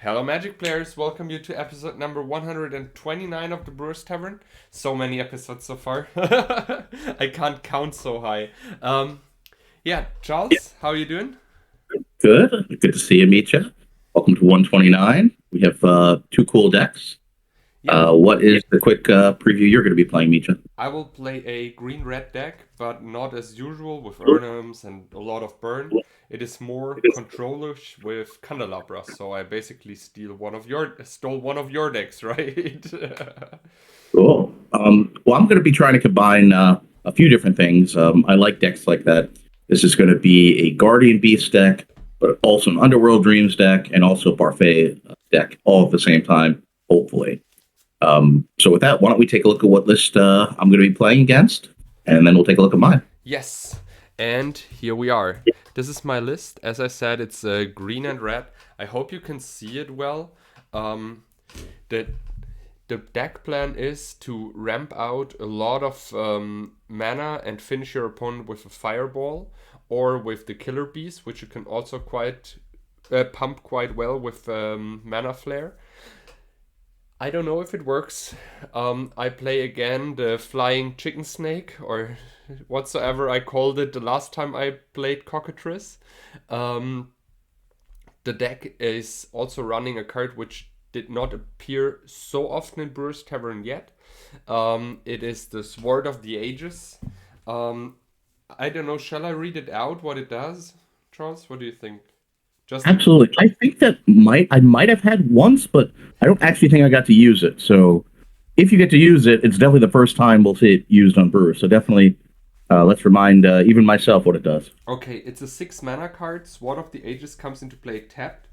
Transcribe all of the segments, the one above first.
Hello, Magic Players. Welcome you to episode number 129 of the Brewers Tavern. So many episodes so far. I can't count so high. Yeah, Yeah, Charles, how are you doing? good. Good to see you, Mitja. Welcome to 129. We have two cool decks. Yeah, What is the quick preview you're going to be playing, Mitja? I will play a green-red deck, but not as usual with Urnums and a lot of burn. It is more controllish with candelabra, so I basically stole one of your decks, right? Cool. Well, I'm going to be trying to combine a few different things. I like decks like that. This is going to be a Guardian Beast deck, but also an Underworld Dreams deck, and also a Parfait deck, all at the same time, hopefully. So with that, why don't we take a look at what list I'm going to be playing against, and then we'll take a look at mine. Yes, and here we are. This is my list. As I said, it's green and red. I hope you can see it well. The the deck plan is to ramp out a lot of mana and finish your opponent with a fireball or with the killer bees, which you can also quite pump quite well with mana flare. I don't know if it works. I play again the flying chicken snake or whatsoever I called it the last time I played Cockatrice. Um, the deck is also running a card which did not appear so often in Brewers Tavern yet. It is the Sword of the Ages. Um, I don't know, shall I read it out what it does? Charles, what do you think? Just Absolutely. I think that I might have had once, but I don't actually think I got to use it. So if you get to use it, it's definitely the first time we'll see it used on Brewers. So definitely, let's remind even myself what it does. Okay, it's a 6 mana card. Sword of the Ages comes into play tapped.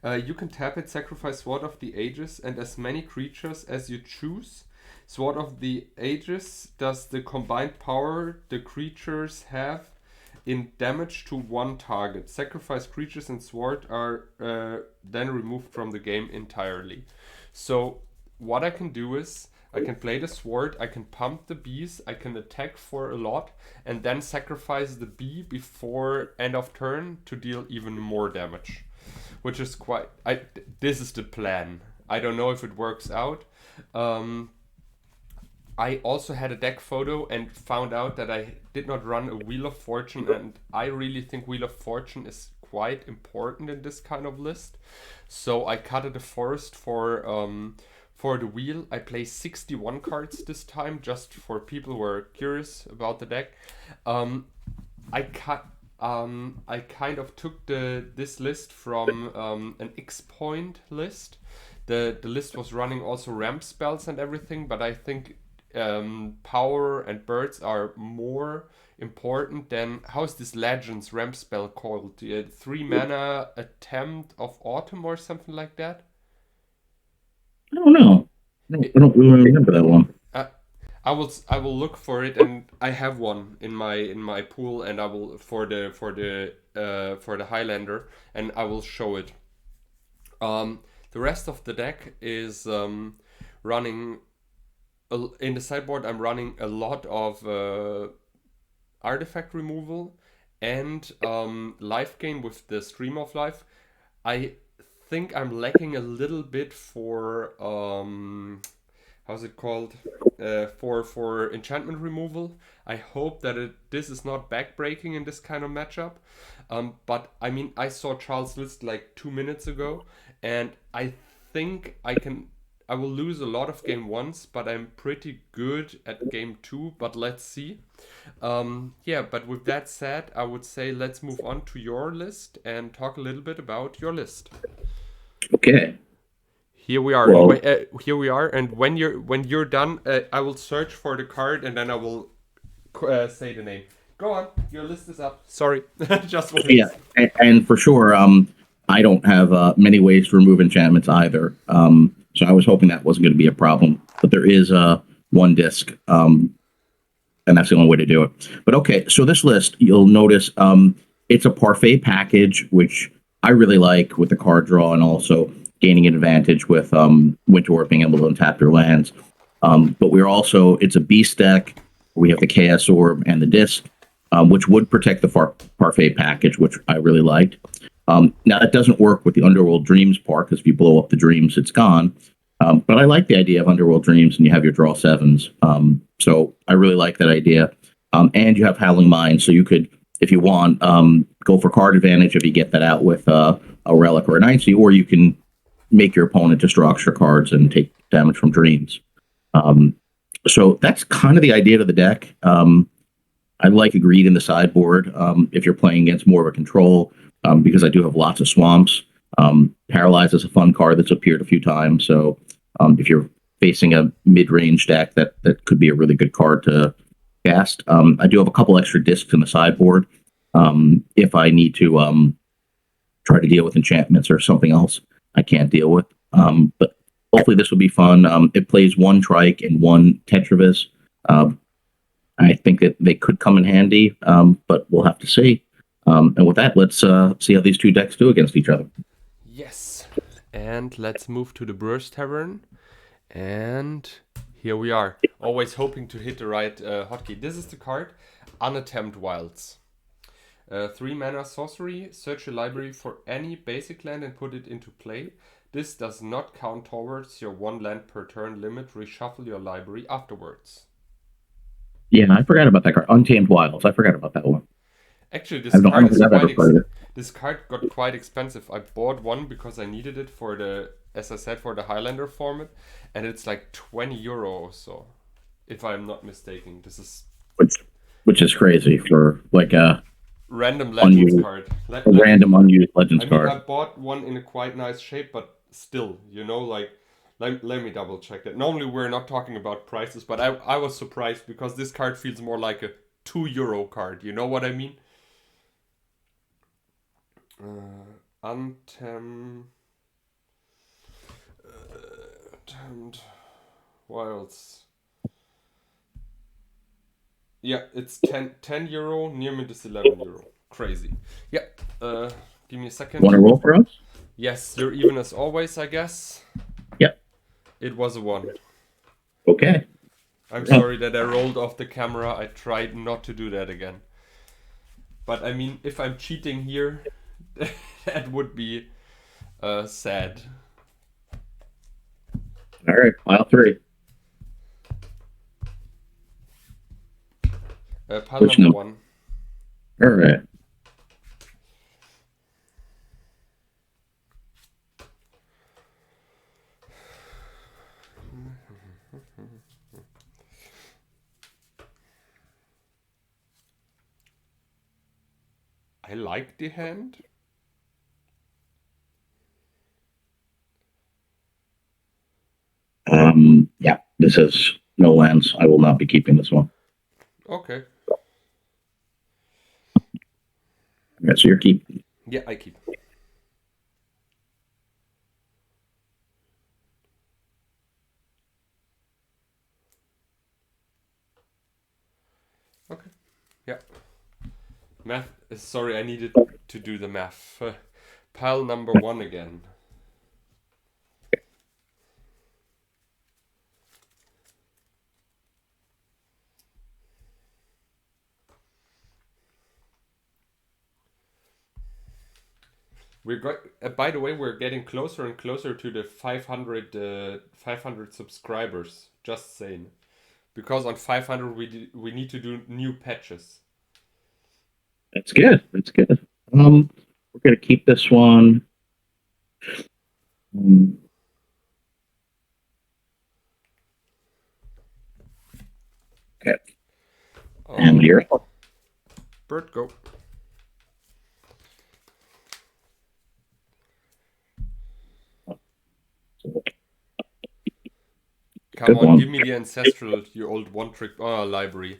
You can tap it, sacrifice Sword of the Ages and as many creatures as you choose. Sword of the Ages does the combined power the creatures have in damage to one target. Sacrifice creatures and sword are then removed from the game entirely. So what I can do is I can play the sword, I can pump the bees, I can attack for a lot, and then sacrifice the bee before end of turn to deal even more damage. Which is quite. This is the plan. I don't know if it works out. Um, I also had a deck photo and found out that I did not run a Wheel of Fortune, and I really think Wheel of Fortune is quite important in this kind of list. So I cut a forest for the wheel. I play 61 cards this time, just for people who are curious about the deck. Um, I cut. I kind of took this list from an X point list. The list was running also ramp spells and everything, but I think power and birds are more important than how's this Legends ramp spell called? The 3 mana attempt of autumn or something like that. I don't know. I It, don't really remember that one. uh, I will look for it, and I have one in my pool, and I will for the Highlander, and I will show it. The rest of the deck is running in the sideboard. I'm running a lot of artifact removal and life gain with the Stream of Life. I think I'm lacking a little bit for how's it called, for enchantment removal. I hope that this is not backbreaking in this kind of matchup. But I mean, I saw Charles' list like 2 minutes ago, and I think I will lose a lot of game ones, but I'm pretty good at game two. But let's see. Yeah, but with that said, I would say let's move on to your list and talk a little bit about your list. Okay. Here we are. Well, Here we are. And when you're done, I will search for the card and then I will say the name. Go on. Your list is up. Sorry, just yeah, once. and for sure, I don't have many ways to remove enchantments either. So I was hoping that wasn't going to be a problem. But there is one disc, and that's the only way to do it. But okay, so this list, you'll notice it's a Parfait package, which I really like with the card draw and also gaining an advantage with Winter being able to untap your lands. But it's a beast deck. We have the Chaos Orb and the disc, which would protect the Parfait package, which I really liked. Now that doesn't work with the Underworld Dreams part because if you blow up the dreams, it's gone. But I like the idea of Underworld Dreams and you have your draw sevens. So I really like that idea. And you have Howling Mine, so you could, if you want, go for card advantage if you get that out with a Relic or an Icy, or you can make your opponent just draw extra cards and take damage from dreams. So that's kind of the idea of the deck. I like a greed in the sideboard if you're playing against more of a control, because I do have lots of swamps. Paralyze is a fun card that's appeared a few times. So if you're facing a mid-range deck, that could be a really good card to cast. I do have a couple extra discs in the sideboard if I need to try to deal with enchantments or something else I can't deal with. But hopefully this will be fun. It plays one Trike and one Tetravis. I think that they could come in handy, but we'll have to see. And with that, let's see how these two decks do against each other. Yes. And let's move to the Brewers Tavern. And here we are. Always hoping to hit the right hotkey. This is the card, Unattempted Wilds. 3 mana sorcery, search your library for any basic land and put it into play. This does not count towards your 1 land per turn limit. Reshuffle your library afterwards. Yeah, I forgot about that card. Untamed Wilds. I forgot about that one. Actually, this card got quite expensive. I bought one because I needed it for the, as I said, for the Highlander format, and it's like €20 or so, if I'm not mistaken. This is which is crazy for like a random Legends card. Random unused Legends card. I bought one in a quite nice shape, but still, like. Let me double check that. Normally we're not talking about prices, but I was surprised because this card feels more like a €2 card. You know what I mean? Untamed Wilds. Yeah, it's €10. Near me is €11. Crazy. Yeah. Give me a second. Want to roll for us? Yes, you're even as always, I guess. Yep. It was a 1. Okay. I'm sorry that I rolled off the camera. I tried not to do that again. But I mean, if I'm cheating here, that would be sad. All right, pile 3. Pile number 1. All right. I like the hand. Yeah, this is no lands. I will not be keeping this one. Okay. Okay, so you're keeping. Yeah, I keep. Okay. Yeah. Math. Sorry, I needed to do the math. Pile number 1 again. By the way, we're getting closer and closer to the 500 subscribers. Just saying, because on 500 we need to do new patches. That's good. That's good. We're gonna keep this one. Okay. And here. Bert, go. Come on, give me the ancestral, you old one-trick library.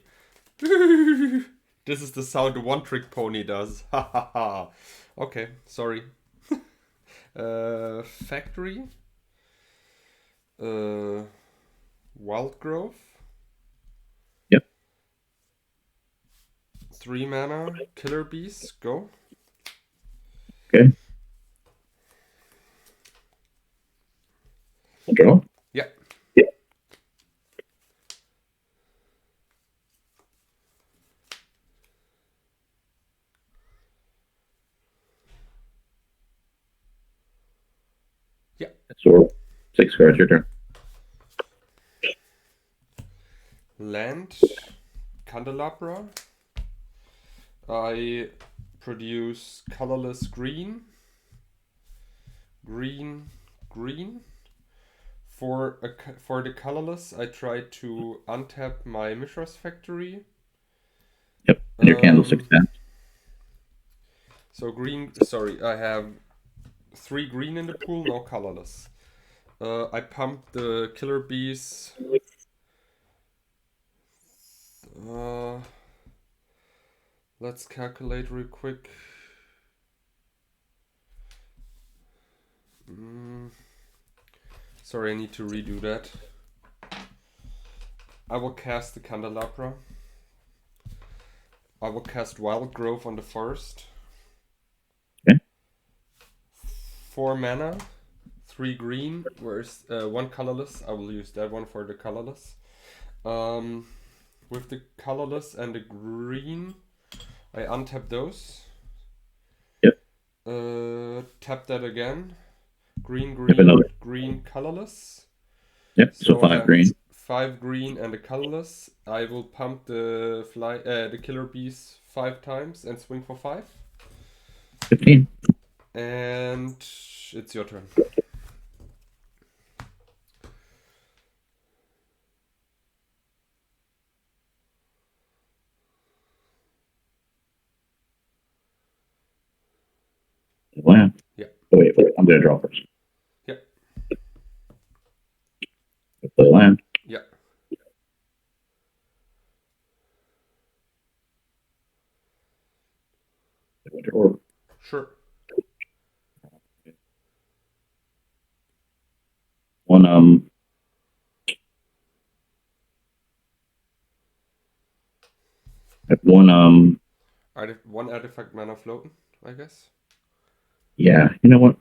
This is the sound a one-trick pony does. Ha ha ha. Okay, sorry. Factory. Wild Growth. Yep. 3 mana. Killer Bees. Go. Okay. Draw. Yeah. 6 cards, your turn. Land, candelabra. I produce colorless green. Green. For the colorless, I try to untap my Mishra's Factory. Yep, and your candlestick tapped. So green. Sorry, I have 3 green in the pool, no colorless. I pump the killer bees. Let's calculate real quick. Sorry, I need to redo that. I will cast the candelabra. I will cast Wild Growth on the forest. Okay. 4 mana, 3 green. Where's 1 colorless? I will use that one for the colorless. With the colorless and the green, I untap those. Yep. Tap that again. Green, colorless. Yep. So 5 green. 5 green and a colorless. I will pump the killer bees 5 times and swing for 5. 15. And it's your turn. Land. Yeah. Oh, wait, I'm gonna draw first. Yeah. Play land. Yeah. Winter Orb. Sure. One I have one One artifact mana floating, I guess. Yeah, you know what?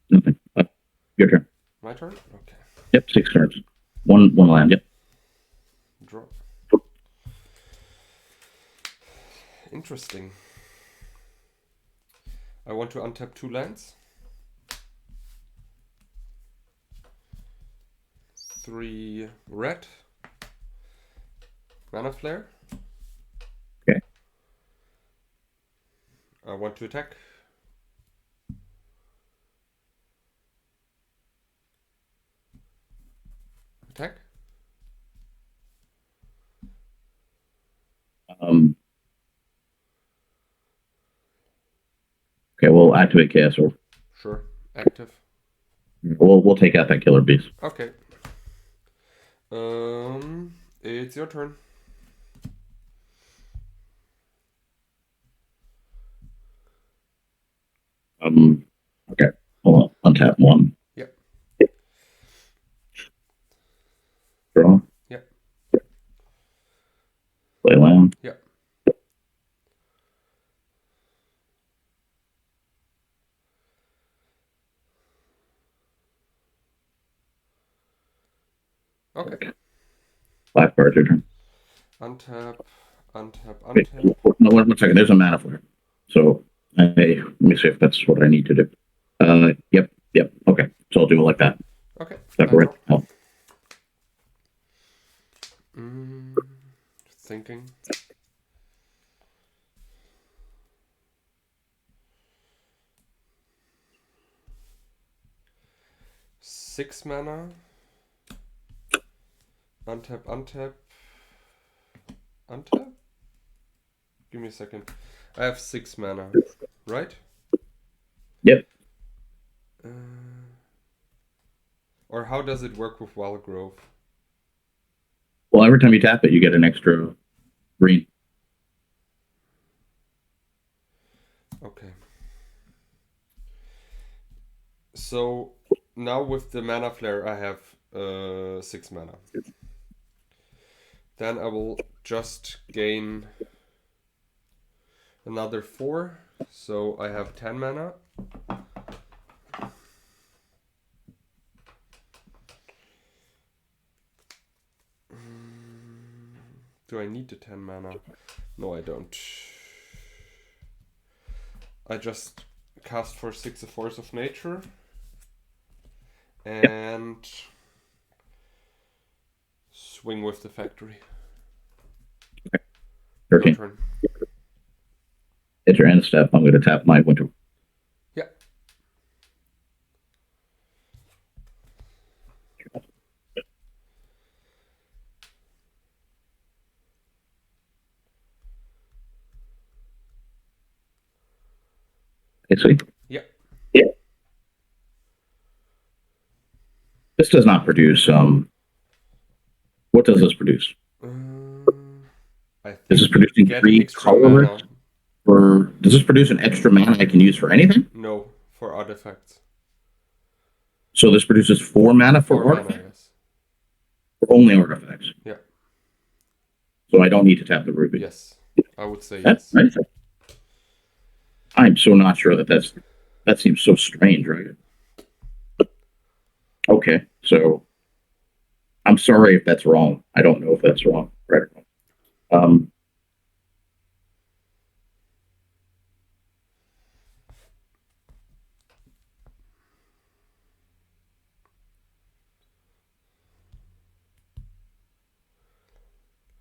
Nothing. Your turn. My turn? Okay. Yep, 6 cards. One land, yep. Draw. Interesting. I want to untap 2 lands. 3 red. Mana Flare. Okay. I want to attack. Attack. Okay, we'll activate Chaos Orb. Sure. Active. We'll take out that killer beast. Okay. It's your turn. Okay. Hold on. Untap 1. Yep. Draw. Yep. Play land. Yep. Okay. 5 cards, your turn. Untap. Wait, no, one second. There's a mana flare. So let me see if that's what I need to do. Yep. Okay. So I'll do it like that. Okay. Separate. Oh. Thinking. Six mana. Untap. Give me a second. I have 6 mana, right? Yep. Or how does it work with Wild Growth? Well, every time you tap it, you get an extra green. Okay. So now with the mana flare, I have 6 mana. Then I will just gain another 4. So I have 10 mana. Do I need the 10 mana? No, I don't. I just cast for 6 a Force of Nature. and swing with the factory. Your 13. turn. At your end step, I'm going to tap my winter. Yeah. Okay, see? Yeah. Yeah. This does not produce. What does this produce? I Is this think you producing get 3 extra colors? mana. Or does this produce an extra mana I can use for anything? No, for artifacts. So this produces 4 mana for 4 mana, artifacts? yes. For only artifacts. Yeah. So I don't need to tap the ruby. Yes. I would say That's yes. nice. I'm so not sure that seems so strange, right? Okay, so I'm sorry if that's wrong. I don't know if that's wrong, right or wrong.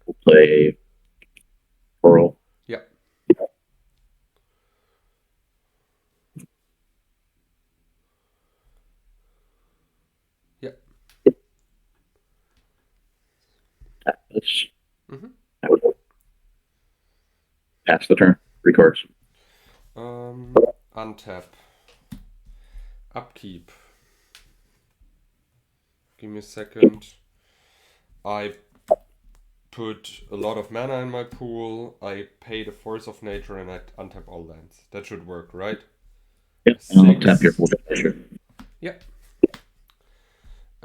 We'll play Pearl. Yeah. Yeah. Let's Mm-hmm. pass the turn. 3 cards. Untap. Upkeep. Give me a second. I put a lot of mana in my pool. I pay the Force of Nature and I untap all lands. That should work, right? Yep, and I'll tap your full treasure. Yeah.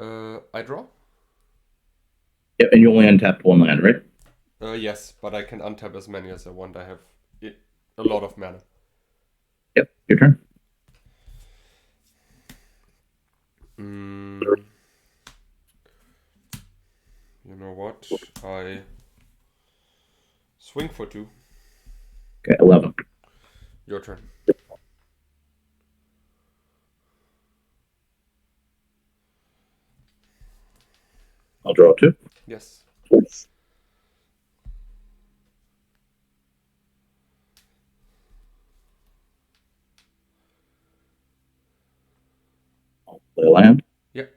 I draw? Yep, and you only untapped 1 land, right? Yes, but I can untap as many as I want. I have a lot of mana. Yep, your turn. You know what? I swing for 2. Okay, 11. Your turn. I'll draw 2. Yes. I'll play a land. Yep.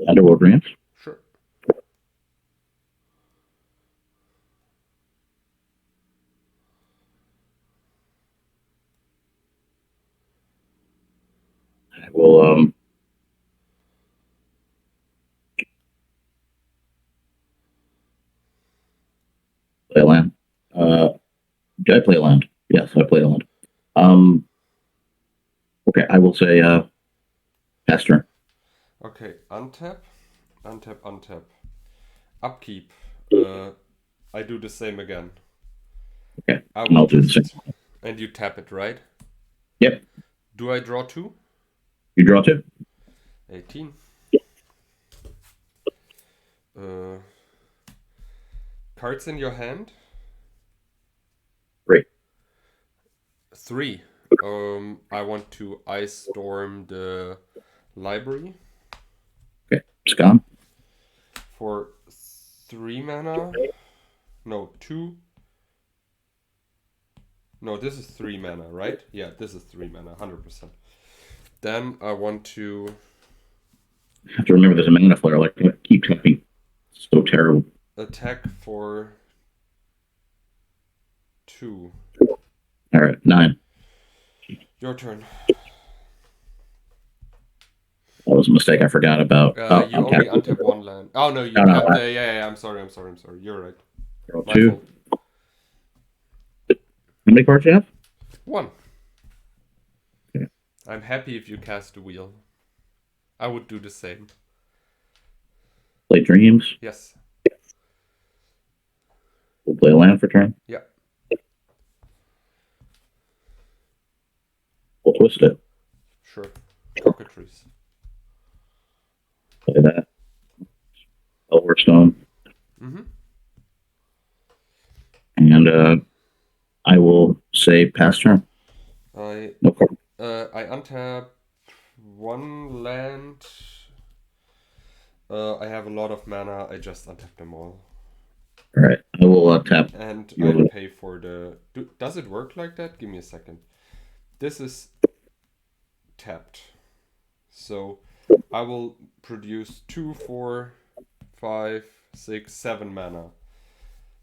Underworld Dreams. Sure. I will play a land. Did I play a land? Yes, I played a land. Okay, I will say pass turn. Okay, untap, untap, untap. Upkeep. I do the same again. Okay, I and I'll will do the same. and you tap it, right? Yep. Do I draw 2? You draw 2. 18. Cards in your hand? 3. 3. I want to ice storm the library. Okay, Scum. For 3 mana. No, 2. No, this is 3 mana, right? Yeah, this is 3 mana, 100%. Then I want to I have to remember there's a mana flare. Like, keep tapping. So terrible. attack for 2. All right, 9. Your turn. That was a mistake. I forgot about. You only untap 1 land. Oh no, you tapped. Yeah. I'm sorry. You're right. Draw My 2. fault. How many cards do you have? 1. Okay. I'm happy if you cast the wheel. I would do the same. Play Dreams. Yes. We'll play a land for turn. Yeah. We'll twist it. Sure. Cockatrice. Play that. Elverstone. Mm-hmm. And I will say pass turn. I No problem. I untap one land. I have a lot of mana. I just untap them all, All right. I will tap and I your. pay for the. Does it work like that? Give me a second. This is tapped, so I will produce 2, 4, 5, 6, 7 mana.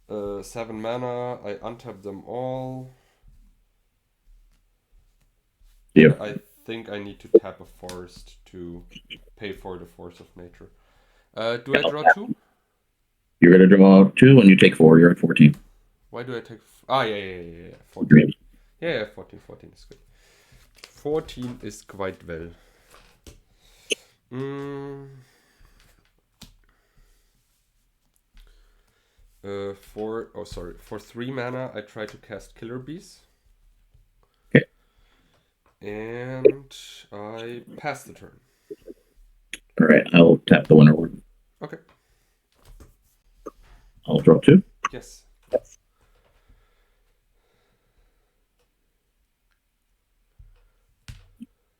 7 mana. I untap them all, Yeah. and I think I need to tap a forest to pay for the force of nature. Do I I'll draw tap. 2? You're gonna draw 2, and you take 4. You're at 14. Why do I take? Yeah. 14. Dreams. Yeah, 14. 14 is good. 14 is quite well. Mm, for 3 mana, I try to cast Killer Bees. Okay. And I pass the turn. All right. I'll tap the winter ward. Okay. I'll draw 2. Yes.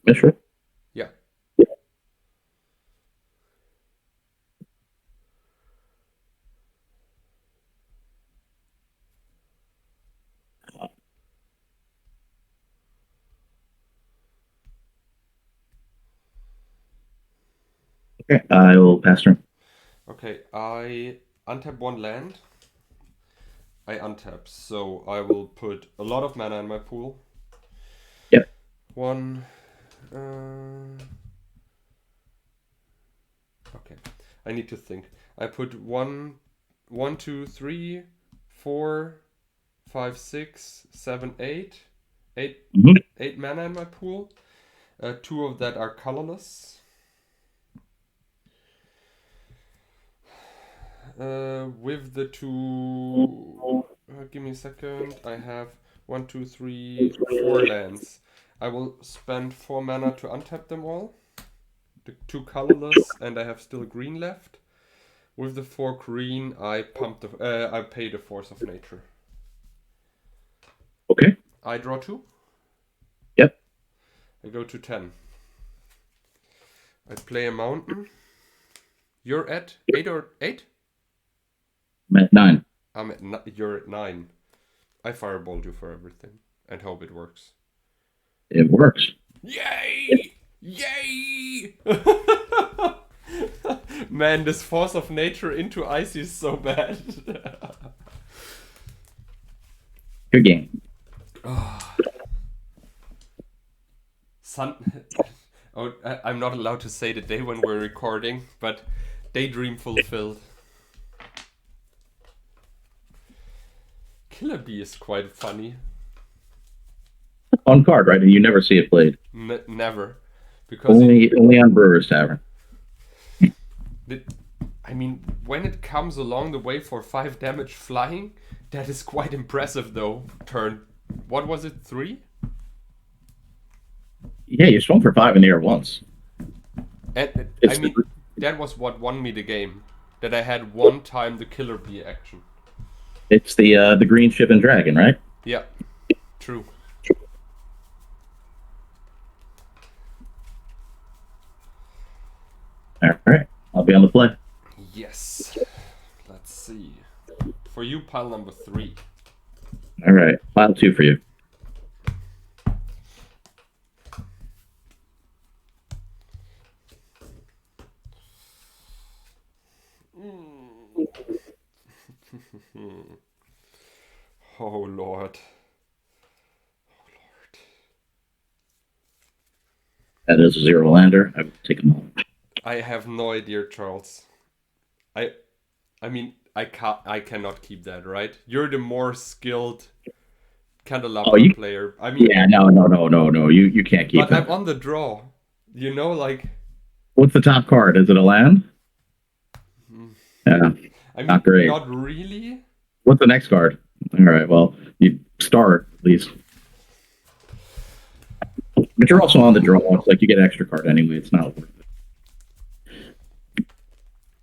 Mishra. Yeah. Okay. I will pass turn. Okay. I untap 1 land. I untap, so I will put a lot of mana in my pool. Yep. 1. Okay. I need to think. I put 1, 2, 3, 4, 5, 6, 7, 8. 8, Mhm. 8 mana in my pool. 2 of that are colorless. With the 2, give me a second. I have 1, 2, 3, 4 lands. I will spend 4 mana to untap them all. The 2 colorless, and I have still green left. With the 4 green, I pay the force of nature. Okay. I draw 2. Yep. I go to 10. I play a mountain. You're at 8 or 8? I'm at 9. You're at 9. I fireballed you for everything and hope it works. It works. Yay! Yay! Man, this force of nature into ice is so bad. Good game. I'm not allowed to say the day when we're recording, but daydream fulfilled. Killer Bee is quite funny. On card, right? And you never see it played. Never. Because Only on Brewers Tavern. I mean, when it comes along the way for 5 damage flying, that is quite impressive though. Turn, what was it, 3? Yeah, you swung for 5 in the air once. And It's I mean, that was what won me the game. That I had one time the Killer Bee action. It's the green ship and dragon, right? Yeah, true. All right. I'll be on the play. Yes. Let's see. For you, pile number 3. All right. Pile 2 for you. Oh Lord. That is a 0 lander. I will take them all. I have no idea, Charles. I mean, I cannot keep that, right? You're the more skilled candelabra player. I mean, yeah, no. You can't keep but it. I'm on the draw. You know, like. What's the top card? Is it a land? Yeah, I mean, not great. Not really. What's the next card? All right. Well, you start at least. But you're also on the draw. It's like you get an extra card anyway. It's not worth it.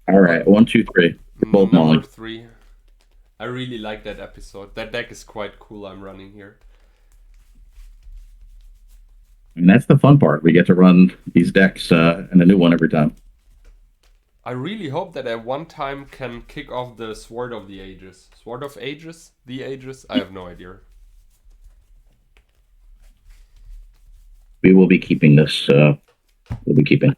All right. 1, 2, 3. Both Number mauling. 3. I really like that episode. That deck is quite cool I'm running here. And that's the fun part. We get to run these decks and a new one every time. I really hope that I one time can kick off the Sword of the Ages. Sword of Ages? The Ages? I have no idea. We will be keeping this. We'll be keeping it.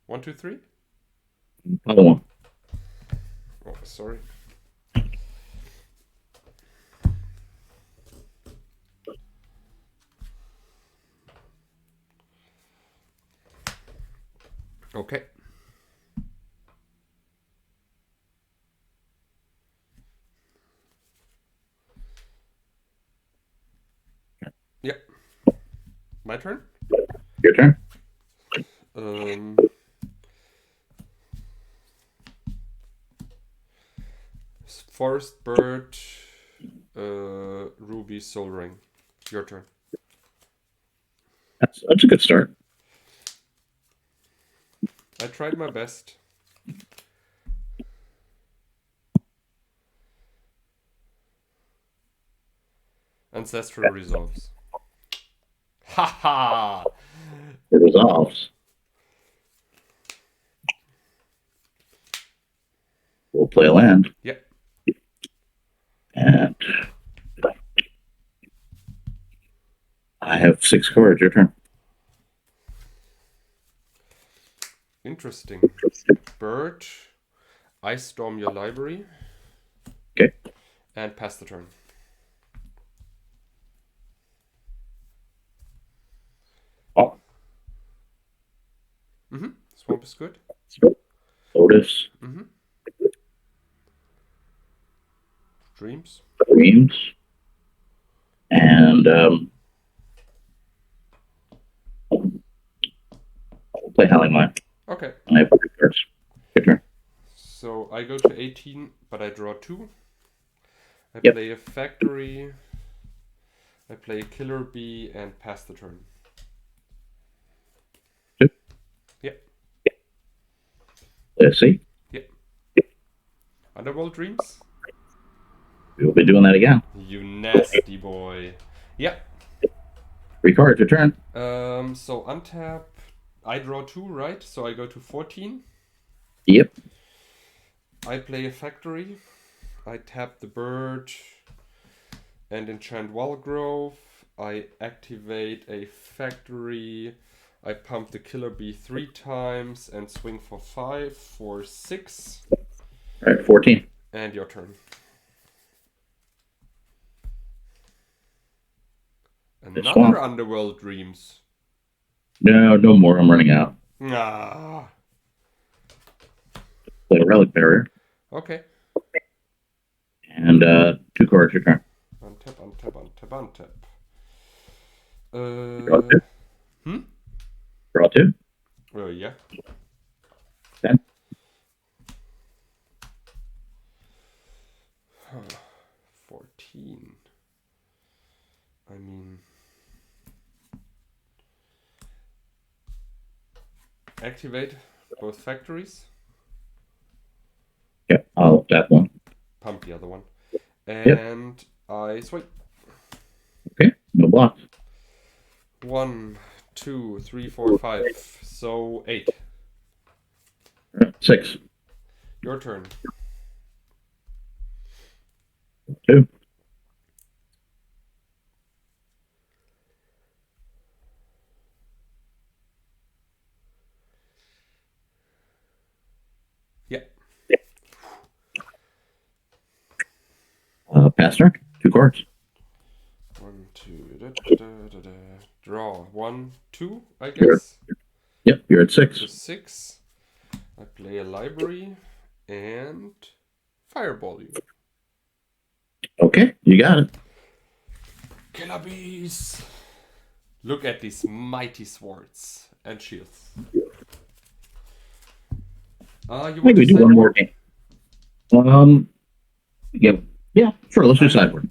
1, 2, 3? Follow on. Oh, sorry. Okay. Yeah. My turn? Your turn. Forest Bird, Ruby, Soul Ring. Your turn. That's a good start. I tried my best. Ancestral resolves. Haha! It resolves. We'll play a land. Yep. And I have 6 cards. Your turn. Interesting. Bird, Ice Storm your library. Okay. And pass the turn. Oh. Swamp is good. Lotus. Dreams. Dreams. And I'll play Howling Line. Okay. I have 3 cards. Your turn. So I go to 18, but I draw 2. I play a factory. I play a killer bee and pass the turn. 2. Yep. Let's see. Yep. Underworld Dreams. We will be doing that again. You nasty boy. Yep. 3 cards. Your turn. So untap. I draw 2, right? So I go to 14. Yep. I play a factory. I tap the bird and enchant Wallgrove. I activate a factory. I pump the killer bee 3 times and swing for 5 for 6. All right, 14. And your turn. Another Underworld Dreams. No more. I'm running out. Ah. Play a Relic Barrier. Okay. And 2 cards. Your turn. Untap. Draw 2. Draw 2. Yeah. 10. 14. I mean, activate both factories. Yep, I'll tap 1. Pump the other one. And I swipe. Okay, no block. 1, 2, 3, 4, 5. So 8. 6. Your turn. 2. Yeah. Pass turn. 2 cards. 1, 2. Draw 1, 2. I guess. Yep, you're at 6. To 6. I play a library and fireball you. Okay, you got it. Killer bees! Look at these mighty swords and shields. You I think we do one more game. Yeah, sure. Let's do sideboard.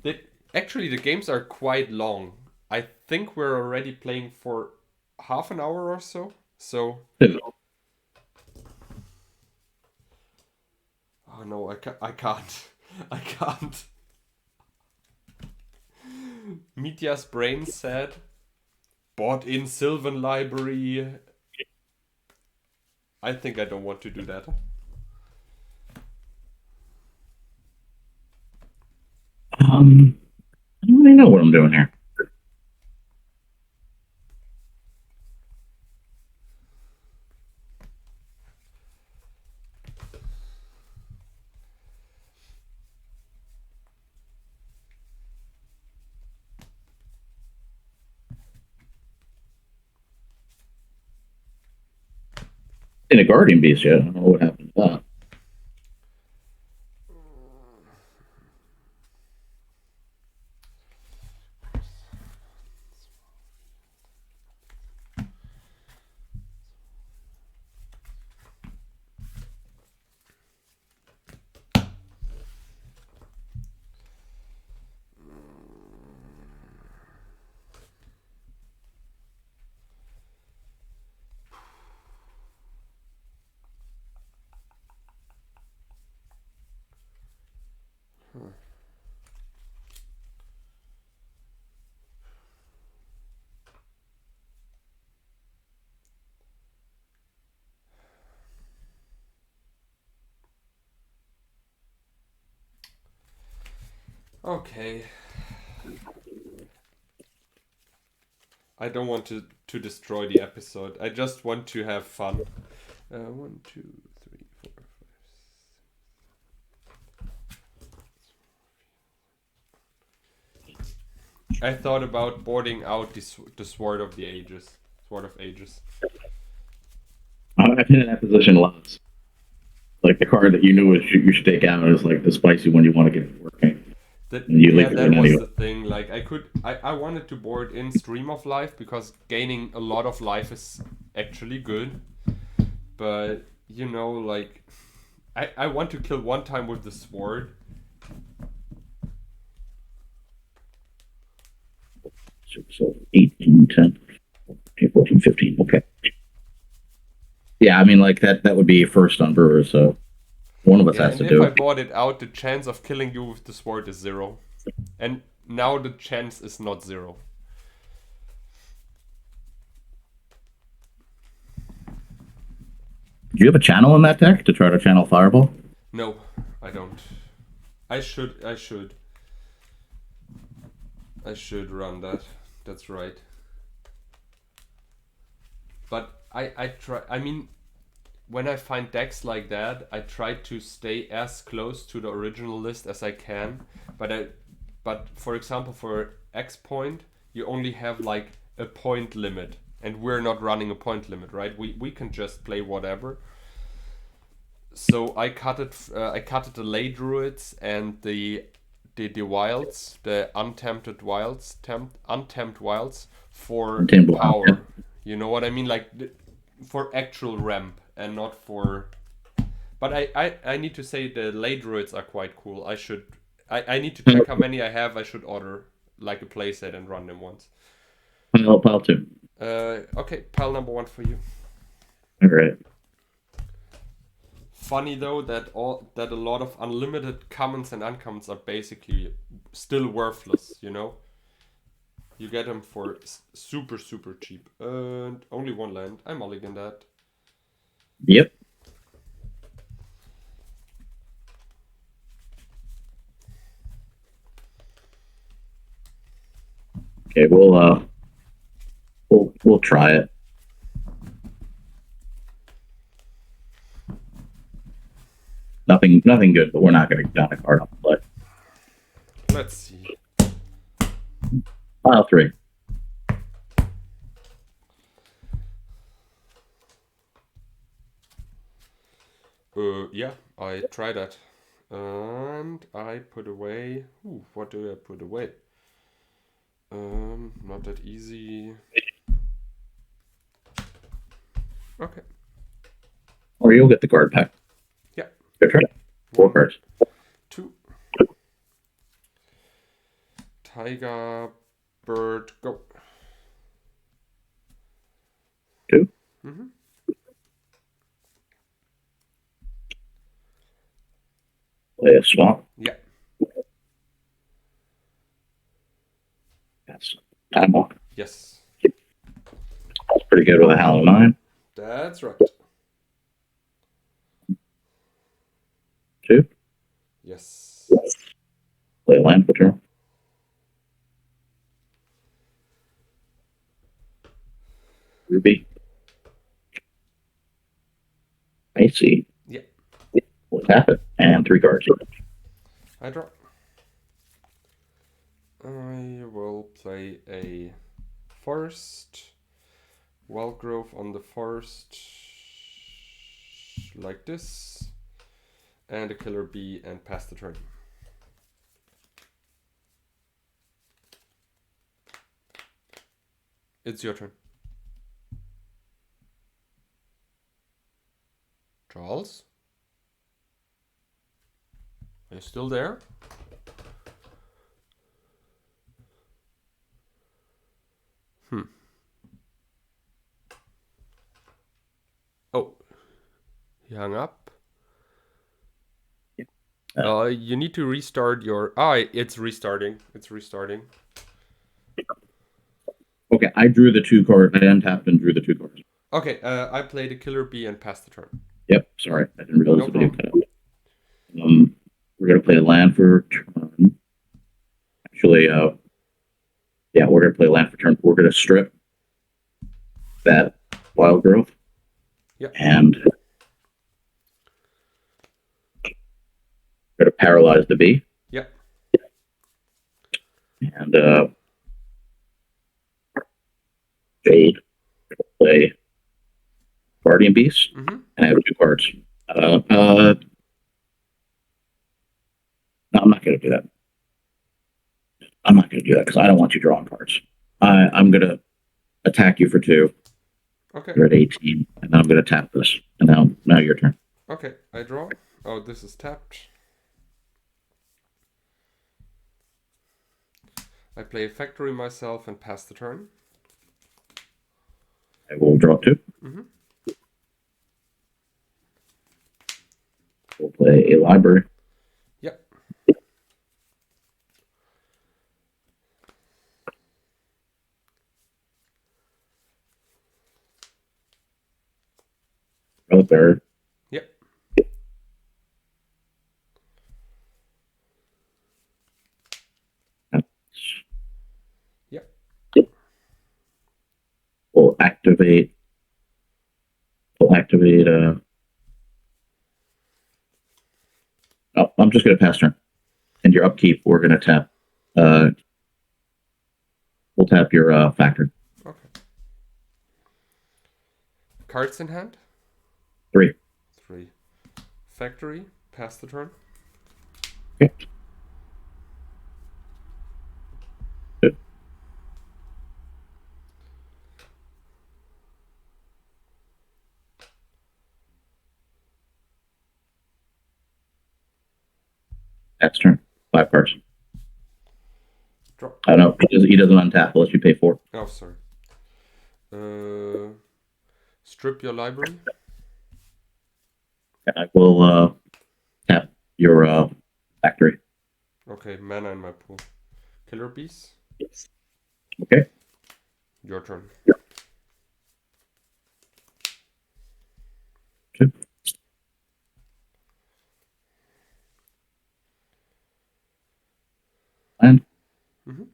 Actually, the games are quite long. I think we're already playing for half an hour or so. So. Oh no, I can't. I can't. Mitja's brain said, bought in Sylvan Library. I think I don't want to do that. I don't really know what I'm doing here. In a guardian beast yet. I don't know what happened to that. Okay. I don't want to destroy the episode. I just want to have fun. 1, 2, 3, 4, 5. I thought about boarding out the Sword of the Ages. Sword of Ages. I've been in that position lots. Like the card that you knew you should take out is like the spicy one you want to get working. That, And you yeah, leave it that in was anyway. the thing. Like I wanted to board in Stream of Life because gaining a lot of life is actually good. But you know, like I want to kill one time with the sword. So 18, 10, 14, 15. Okay. Yeah, I mean, like that would be first on Brewers, so one of us Yeah, has and to if do I it. bought it out, the chance of killing you with the sword is 0. And now the chance is not 0. Do you have a channel in that deck to try to channel Fireball? No, I don't. I should run that. That's right. But I try. I mean, when I find decks like that, I try to stay as close to the original list as I can. But for example, for X point, you only have like a point limit, and we're not running a point limit, right? We can just play whatever. So I cut it. I cut it the lay druids and the wilds, the untempted wilds, untamed wilds for Untamed Wild. power. You know what I mean? Like for actual ramp and not for. But I need to say the lay druids are quite cool. I need to check how many I have. I should order like a playset and run them once. Pile two. Okay, pile number 1 for you. All right. Funny though that a lot of unlimited commons and uncommons are basically still worthless. You know, you get them for super cheap and only 1 land. I mulligan that. Yep. Okay, we'll try it. Nothing good, but we're not going to get down a card on the play. Let's see. Pile 3. Yeah, I try that. And I put away. Ooh, what do I put away? Not that easy. Okay. Or you'll get the card back. Yeah. Good try. 4 cards. 2. Tiger, bird, go. 2. Mm-hmm. Play a swamp. Yeah. That's time off. Yes. That's pretty good with a Howling 9. That's right. 2. Yes. Play a land for turn. Ruby. I see. Yeah. We'll tap it. And 3 cards. I draw. I will play a forest. Wild growth on the forest. Like this. And a killer bee and pass the turn. It's your turn. Charles? Are you still there? Oh, he hung up. You need to restart your... it's restarting. It's restarting. Okay, I drew the 2 cards. I untapped and drew the 2 cards. Okay, I played a killer bee and passed the turn. Yep, sorry. I didn't realize No the video problem. cut out. We're going to play a land for turn. Actually, yeah, we're going to play land for turn. We're going to strip that wild growth. Yep. And we're going to paralyze the bee. Yep. And Jade play Guardian Beast. Mm-hmm. And I have 2 cards. No, I'm not going to do that. I'm not going to do that because I don't want you drawing cards. I'm going to attack you for 2. Okay. You're at 18, and then I'm going to tap this. And now your turn. Okay, I draw. Oh, this is tapped. I play a factory myself and pass the turn. I will draw 2. Mm-hmm. We'll play a library. Yep. Relic Bearer. Yep. Yep. We'll activate. Oh, I'm just going to pass turn. And your upkeep, we're going to tap. We'll tap your factory. Okay. Cards in hand? 3. 3. Factory, pass the turn. Okay. Good. That's turn. 5 cards. Draw. I don't know. He doesn't untap unless you pay 4. Oh, sorry. Strip your library. I will tap your factory. Okay, mana in my pool. Killer bees. Okay. Your turn. Okay. And Mm-hmm.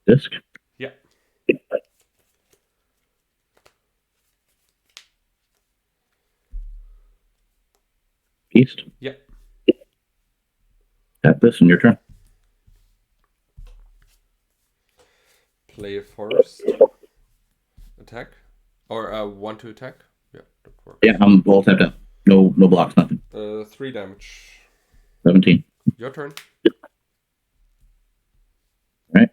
disc. Yeah. East. Yeah. Tap this and your turn. Play a forest. Attack. Or 1 to attack. Yeah, that works. Yeah, I'm all tapped out. No blocks, nothing. 3 damage. 17. Your turn. All right.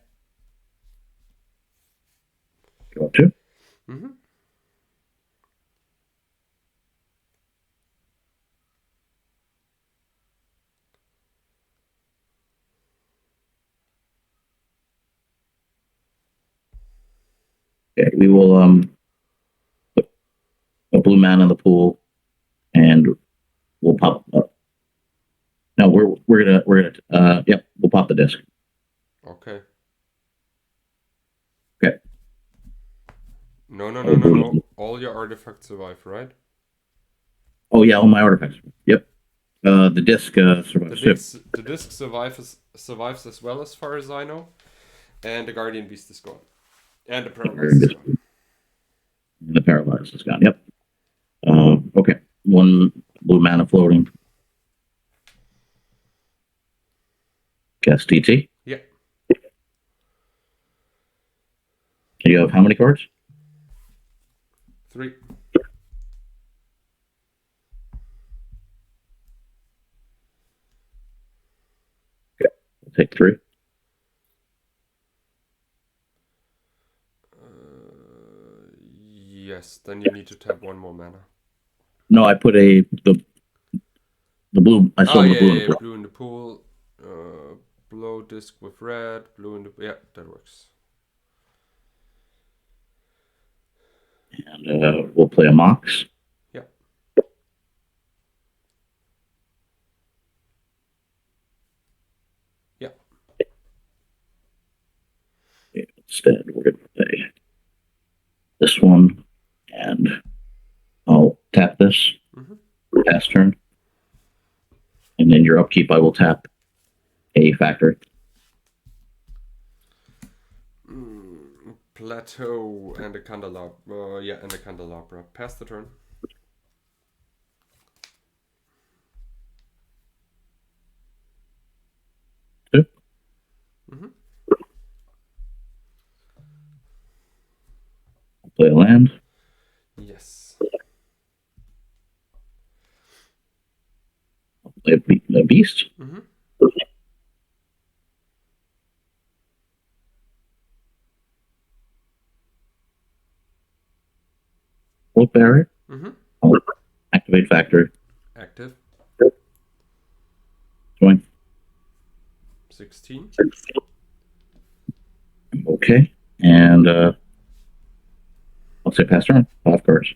Draw 2. Mm-hmm. Okay, we will put a blue man in the pool, and we'll pop up No, we're gonna yep, we'll pop the disc. Okay. Okay. No. All your artifacts survive, right? Oh yeah, all my artifacts. Yep. The disc survives too. The disc survives as well, as far as I know, and the guardian beast is gone, and the paralyzed is gone. The paralyzed is gone. Yep. Okay. One blue mana floating. Guess TT. Yeah. You have how many cards? 3. I'll take 3. Yes. Then you need to tap 1 more mana. No, I put the blue. I saw the blue in the pool. Blue in the pool. Blow disc with red. Blue in the that works. And we'll play a Mox. Yeah. Yeah. Instead, we're going to play this one, and I'll tap this. Pass turn. And then your upkeep, I will tap a factory. Plateau and a candelabra. And a candelabra. Pass the turn. Two. Play a land. Yes. I'll play a beast. Look barrier. I'll activate factory. Active. Join. 16. Okay. And I'll say pass turn. 5 cards.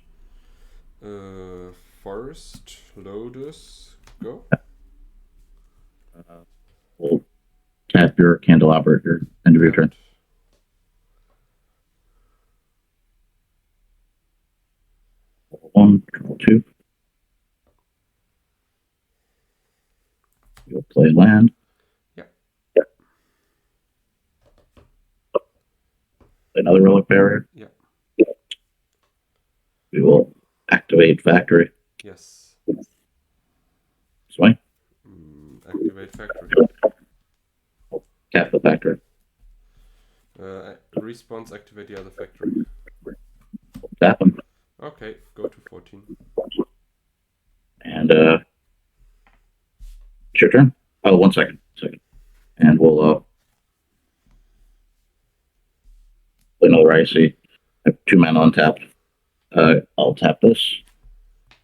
Forest. Lotus. Go. We'll tap your candelabra at your end of your turn. One, draw 2. You'll play land. Yeah. Another relic barrier. Yeah. We will activate factory. Yes. Swing. Activate factory. Tap the factory. Response, activate the other factory. Tap them. Okay, go to 14. And it's your turn. Oh, 1 second. And we'll play another icy. I have 2 mana untapped. I'll tap this.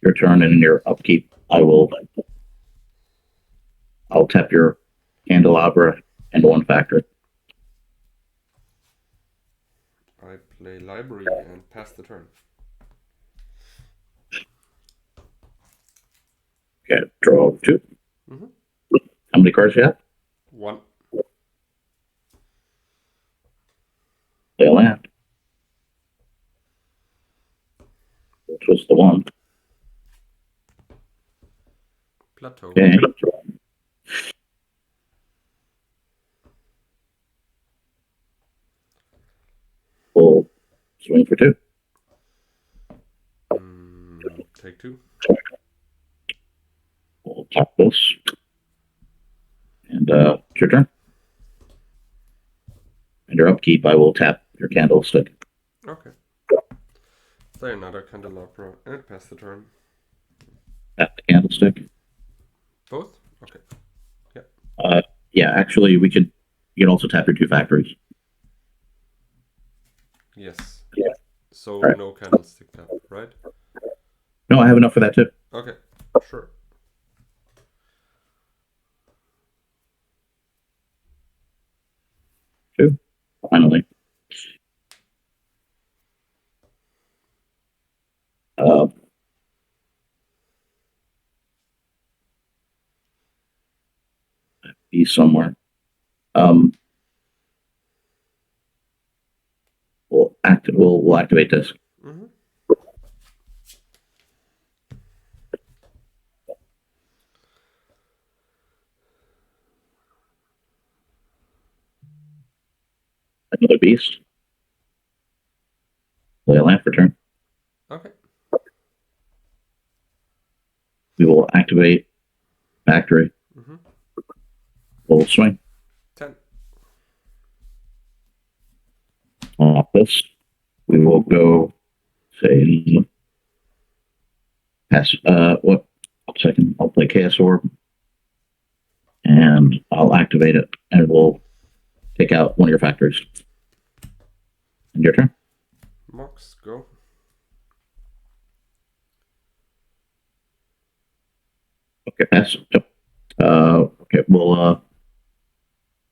Your turn, and in your upkeep, I'll tap your candelabra and 1 factory. I play library and pass the turn. Okay, draw 2. How many cards you have? 1. Play a land. Which was the 1. Plateau. Okay. We'll swing for 2. Take 2. We'll tap this. And it's your turn. And your upkeep, I will tap your candlestick. Okay. Play another candelabra and pass the turn. Tap the candlestick. Both? Okay. Yeah. Yeah, actually, you can also tap your 2 factories. Yes. Yeah. So right. No candlestick tap, right? No, I have enough for that too. Okay, sure. Two. Finally. be somewhere. We'll activate this. Mm-hmm. Another beast. Play a land for turn. Okay. We will activate factory. Mm-hmm. We'll swing. 10. Off this. We will go say pass what second I'll play Chaos Orb and I'll activate it and we'll take out one of your factories. And your turn. Mox, go. Okay, pass. Yep. Okay, we'll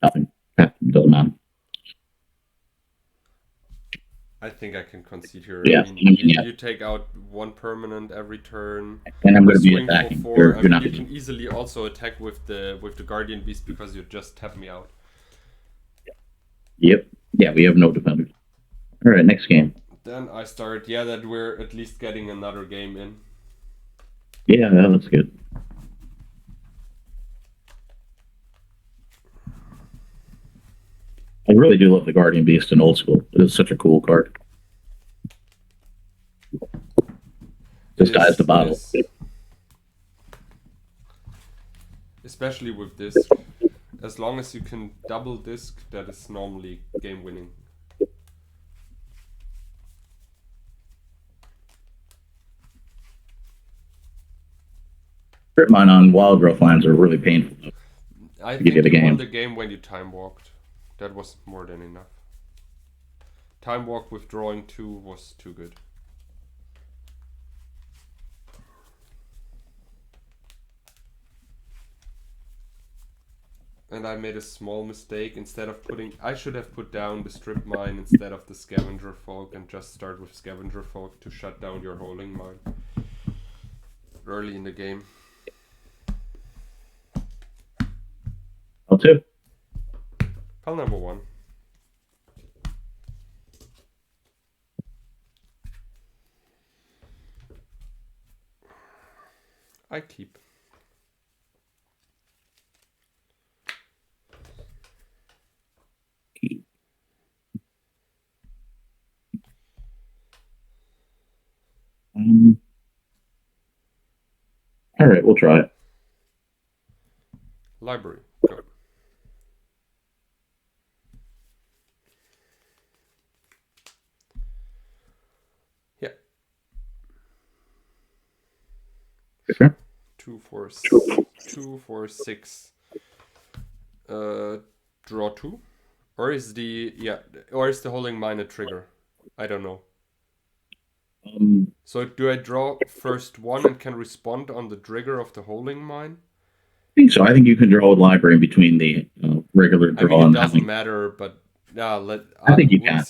nothing. Doesn't matter. I think I can concede here. Yeah, I mean, you take out one permanent every turn. and I'm going to be Swing attacking. for 4. I mean, not you can easily also attack with the Guardian Beast because you just tap me out. Yep. Yeah, we have no defenders. All right, next game. Then I start. Yeah, that we're at least getting another game in. Yeah, that's good. I really do love the Guardian Beast in Old School. It is such a cool card. This guy's the bottle. Especially with this. As long as you can double disc, that is normally game winning. Strip mine on wild growth lines are really painful. I think you won the game when you time walked. That was more than enough. Time walk with drawing 2 was too good. And I made a small mistake. Instead of I should have put down the strip mine instead of the scavenger folk and just start with scavenger folk to shut down your holding mine early in the game. L2. Pile number 1. I keep. All right, we'll try it. Library, go. Yeah. Okay. 2, 4, 6. Draw 2. Or is the holding mine a trigger? I don't know. So do I draw first 1 and can respond on the trigger of the holding mine? I think so. I think you can draw a library in between the regular draw. I mean, it doesn't matter, but I think you can.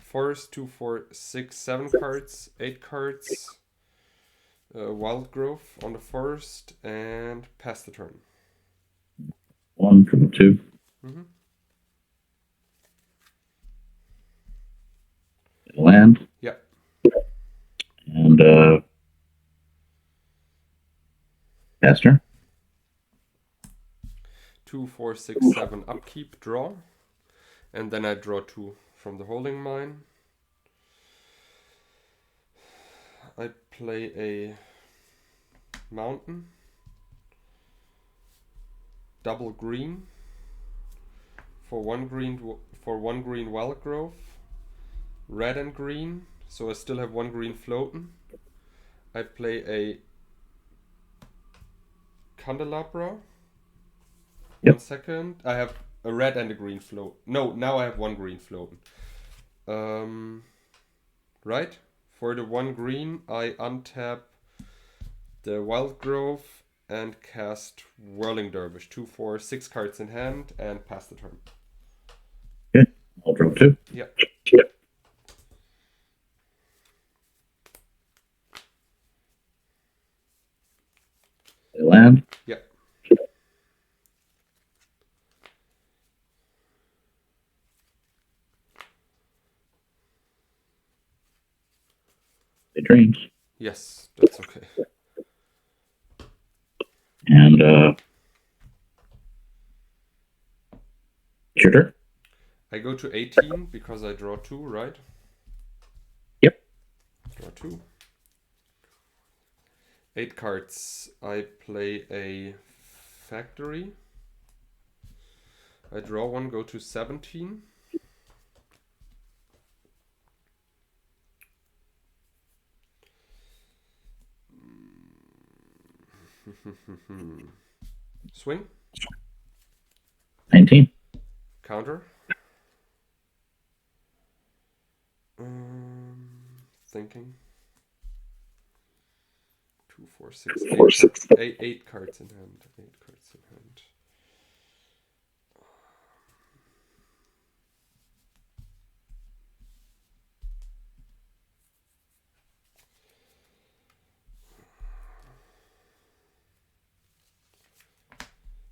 Forest 2, 4, 6, 7 cards, 8 cards. Wild growth on the forest and pass the turn. 1, 2. Mm-hmm. Land. Yeah. And pass turn. 2, 4, 6, 7 upkeep, draw. And then I draw 2 from the holding mine. I play a mountain. Double green. For one green wild growth. Red and green. So I still have 1 green floating. I play a candelabra. Yep. 1 second. I have a red and a green float. No, now I have 1 green floating. Right? For the 1 green, I untap the wild growth and cast Whirling Dervish. 2, 4, 6 cards in hand and pass the turn. Okay, I'll draw 2. Yep. Land. Yep. Good dreams. Yes, that's okay. And shooter. I go to 18 because I draw 2, right? Yep. Draw 2. 8 cards. I play a factory. I draw 1, go to 17. Swing. 19. Counter. Thinking. 2, 4, 6, 8, 8 cards in hand. 8 cards in hand.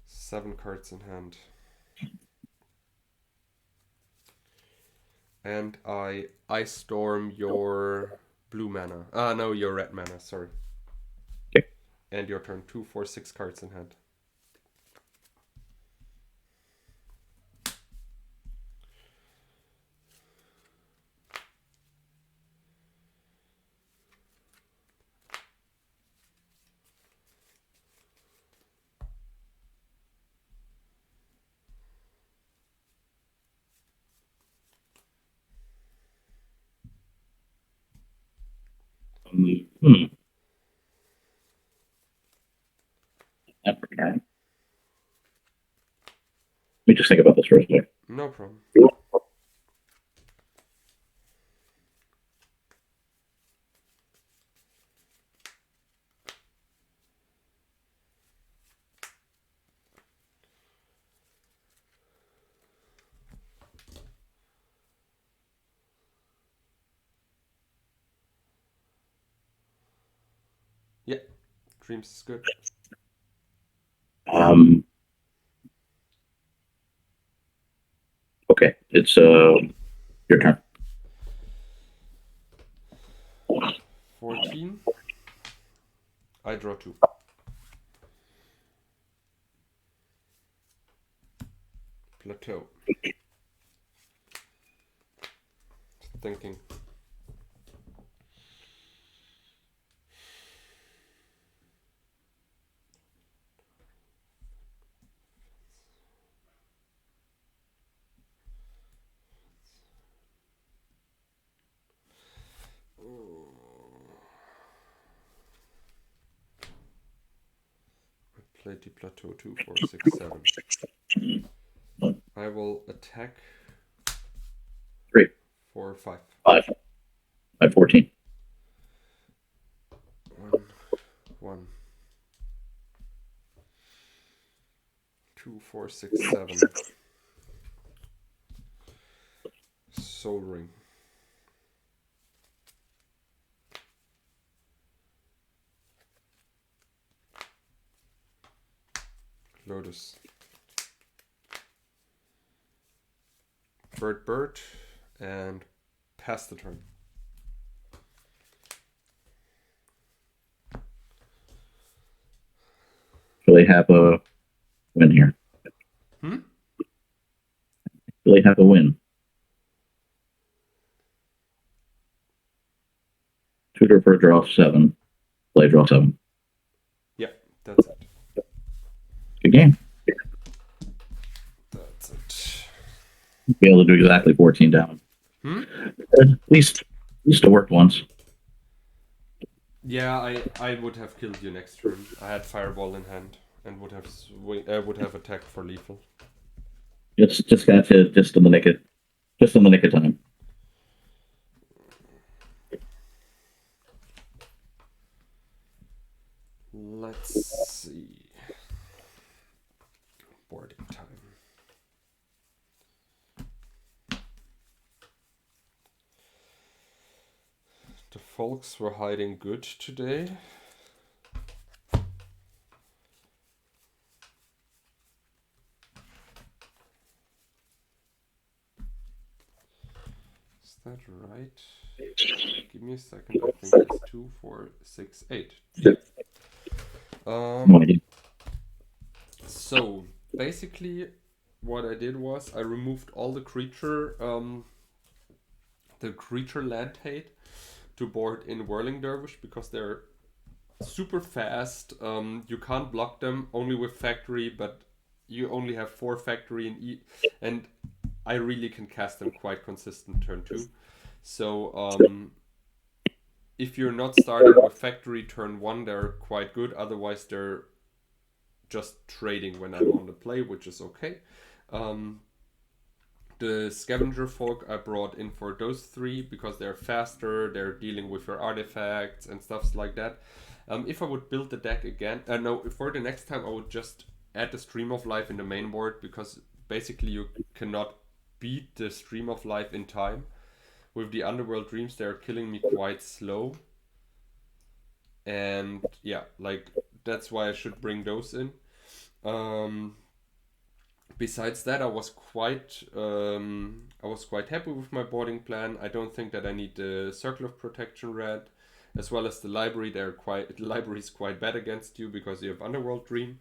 Seven cards in hand. And I storm your blue mana. No, your red mana, sorry. Okay. And your turn. 2, 4, 6 cards in hand. Let me just think about this for a second. No problem. Yeah, Dreams is good. Okay, it's your turn. 14. I draw 2. Plateau. Thinking. I play the plateau. 2, 4, 6, 7. I will attack 3, 4, 5. 5. 14. 1, 1. 2, 4, 6, 7. Soul Ring. Lotus. Bird, and pass the turn. Do they have a win here? Do they have a win? Tutor for draw 7. Play draw 7. Yeah, that's it. Good game. That's it. Be able to do exactly 14 down. At least it worked once. Yeah, I would have killed you next turn. I had Fireball in hand and would have attacked for lethal. Just got to just in the nick of time. Let's see. Boarding time. The folks were hiding good today. Is that right? Give me a second. I think it's 2, 4, 6, 8. No Um, idea. so basically, what I did was I removed all the creature land hate to board in Whirling Dervish because they're super fast. You can't block them only with factory, but you only have 4 factory and I really can cast them quite consistent turn 2. So if you're not starting with factory turn 1, they're quite good. Otherwise, they're just trading when I'm on the play, which is okay. Um, the scavenger folk I brought in for those 3 because they're faster, they're dealing with your artifacts and stuff like that. If I would build the deck again, no, for the next time I would just add the Stream of Life in the main board because basically you cannot beat the Stream of Life in time. With the Underworld Dreams, they're killing me quite slow. And yeah, like that's why I should bring those in. Besides that, I was quite happy with my boarding plan. I don't think that I need the Circle of Protection red, as well as the library. The library is quite bad against you because you have Underworld Dream.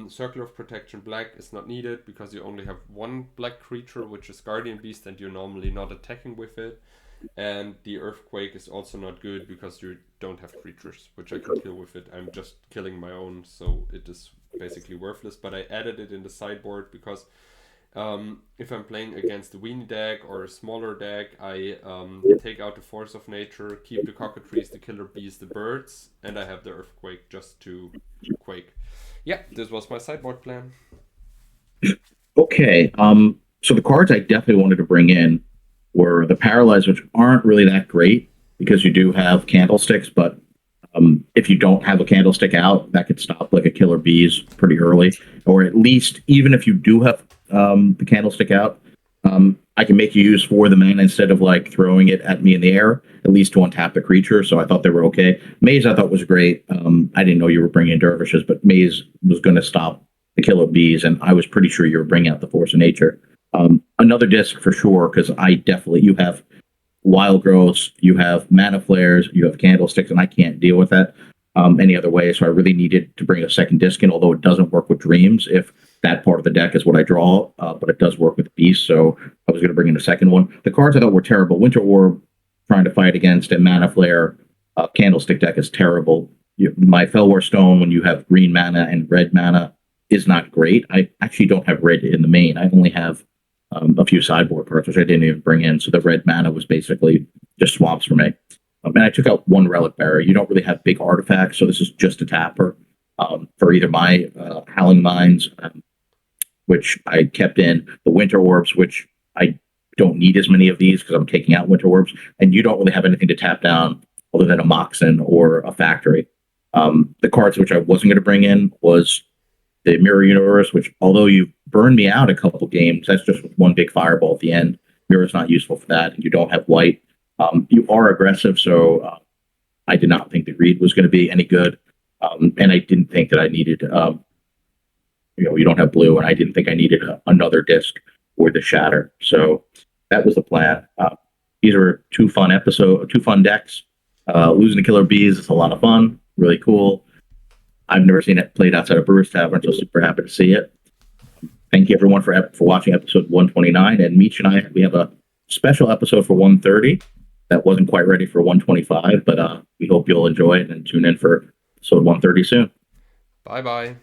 Circle of Protection black is not needed because you only have 1 black creature, which is Guardian Beast, and you're normally not attacking with it. And the Earthquake is also not good because you don't have creatures, which I can kill with it. I'm just killing my own, so it is basically worthless. But I added it in the sideboard because if I'm playing against a weenie deck or a smaller deck, I take out the Force of Nature, keep the Cockatrice, the Killer Bees, the Birds, and I have the Earthquake just to quake. Yeah, this was my sideboard plan. Okay. So the cards I definitely wanted to bring in were the Paralyzed, which aren't really that great because you do have candlesticks, but if you don't have a candlestick out, that could stop like a Killer Bees pretty early. Or at least, even if you do have the candlestick out, I can make you use 4 of the mana instead of like throwing it at me in the air, at least to untap the creature. So I thought they were okay. Maze I thought was great. I didn't know you were bringing dervishes, but Maze was going to stop the Killer Bees, and I was pretty sure you were bringing out the Force of Nature. Another disc for sure, because you have wild growths, you have mana flares, you have candlesticks, and I can't deal with that any other way. So I really needed to bring a second disc in, although it doesn't work with dreams if that part of the deck is what I draw, but it does work with beasts. So I was going to bring in a second one. The cards I thought were terrible. Winter Orb, trying to fight against a mana flare candlestick deck is terrible. My Felwar Stone, when you have green mana and red mana, is not great. I actually don't have red in the main. I only have a few sideboard cards, which I didn't even bring in. So the red mana was basically just swamps for me. And I took out 1 Relic Bearer. You don't really have big artifacts, so this is just a tapper for either my Howling Mines, which I kept in, the Winter Orbs, which I don't need as many of these because I'm taking out Winter Orbs, and you don't really have anything to tap down other than a Moxen or a Factory. The cards which I wasn't going to bring in was the Mirror Universe, which although you burned me out a couple games, that's just with 1 big fireball at the end. Mirror's not useful for that, and you don't have white. You are aggressive, so I did not think the Greed was going to be any good, and I didn't think that I needed. You don't have blue, and I didn't think I needed another disc or the Shatter. So that was the plan. These were 2 fun decks. Losing the Killer Bees is a lot of fun, really cool. I've never seen it played outside of Brewers Tavern, so super happy to see it. Thank you everyone for watching episode 129. And Mitja and I, we have a special episode for 130 that wasn't quite ready for 125, but we hope you'll enjoy it and tune in for episode 130 soon. Bye bye.